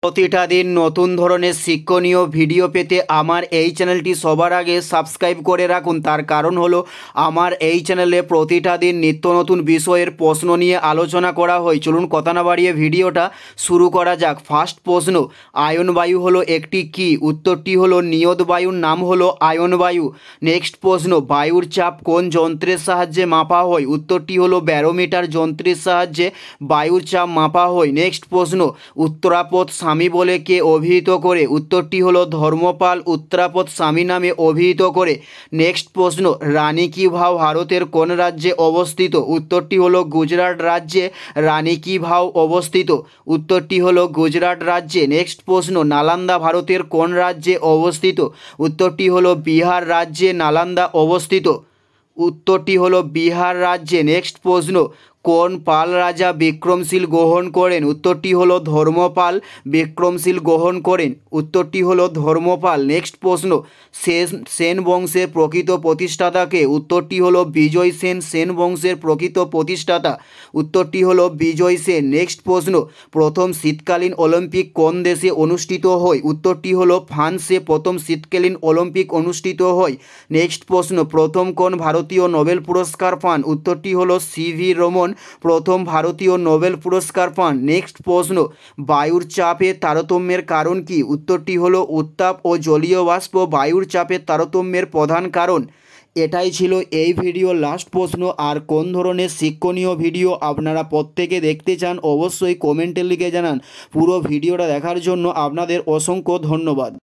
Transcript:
প্রতিটা দিন নতুন ধরনের শিক্ষণীয় ভিডিও পেতে আমার এই চ্যানেলটি সবার আগে সাবস্ক্রাইব করে রাখুন। তার কারণ হলো আমার এই চ্যানেলে প্রতিটা দিন নিত্য নতুন বিষয়ের প্রশ্ন নিয়ে আলোচনা করা হয়। চলুন কথা না বাড়িয়ে ভিডিওটা শুরু করা যাক। ফার্স্ট প্রশ্ন, আয়ন বায়ু হলো একটি কি? উত্তরটি হলো নিয়ত বায়ুর নাম হলো আয়ন বায়ু। নেক্সট প্রশ্ন, বায়ুর চাপ কোন যন্ত্রের সাহায্যে মাপা হয়? উত্তরটি হলো ব্যারোমিটার যন্ত্রের সাহায্যে বায়ুর চাপ মাপা হয়। নেক্সট প্রশ্ন, উত্তরাপদ স্বামী বলে কে অভিহিত করে? উত্তরটি হলো ধর্মপাল উত্তরাপদ স্বামী নামে অভিহিত করে। নেক্সট প্রশ্ন, রানী কি ভাও ভারতের কোন রাজ্যে অবস্থিত? উত্তরটি হলো গুজরাট রাজ্যে রানী কি ভাও অবস্থিত। উত্তরটি হলো গুজরাট রাজ্যে। নেক্সট প্রশ্ন, নালন্দা ভারতের কোন রাজ্যে অবস্থিত? উত্তরটি হলো বিহার রাজ্যে নালন্দা অবস্থিত। উত্তরটি হলো বিহার রাজ্যে। নেক্সট প্রশ্ন, কোন পাল রাজা বিক্রমশীল গ্রহণ করেন? উত্তরটি হলো ধর্মপাল বিক্রমশীল গ্রহণ করেন। উত্তরটি হলো ধর্মপাল। নেক্সট প্রশ্ন, সেন বংশের প্রকৃত প্রতিষ্ঠাতাকে? উত্তরটি হলো বিজয় সেন সেন বংশের প্রকৃত প্রতিষ্ঠাতা। উত্তরটি হলো বিজয় সেন। নেক্সট প্রশ্ন, প্রথম শীতকালীন অলিম্পিক কোন দেশে অনুষ্ঠিত হয়? উত্তরটি হলো ফ্রান্সে প্রথম শীতকালীন অলিম্পিক অনুষ্ঠিত হয়। নেক্সট প্রশ্ন, প্রথম কোন ভারতীয় নোবেল পুরস্কার পান? উত্তরটি হলো সিভি রমন প্রথম ভারতীয় নোবেল পুরস্কার পান। নেক্সট প্রশ্ন, বায়ুর চাপের তারতম্যের কারণ কি? উত্তরটি হলো উত্তাপ ও জলীয় বাষ্প বায়ুর চাপের তারতম্যের প্রধান কারণ। এটাই ছিল এই ভিডিওর লাস্ট প্রশ্ন। আর কোন ধরনের শিক্ষণীয় ভিডিও আপনারা প্রত্যেকে দেখতে চান অবশ্যই কমেন্টে লিখে জানান। পুরো ভিডিওটা দেখার জন্য আপনাদের অসংখ্য ধন্যবাদ।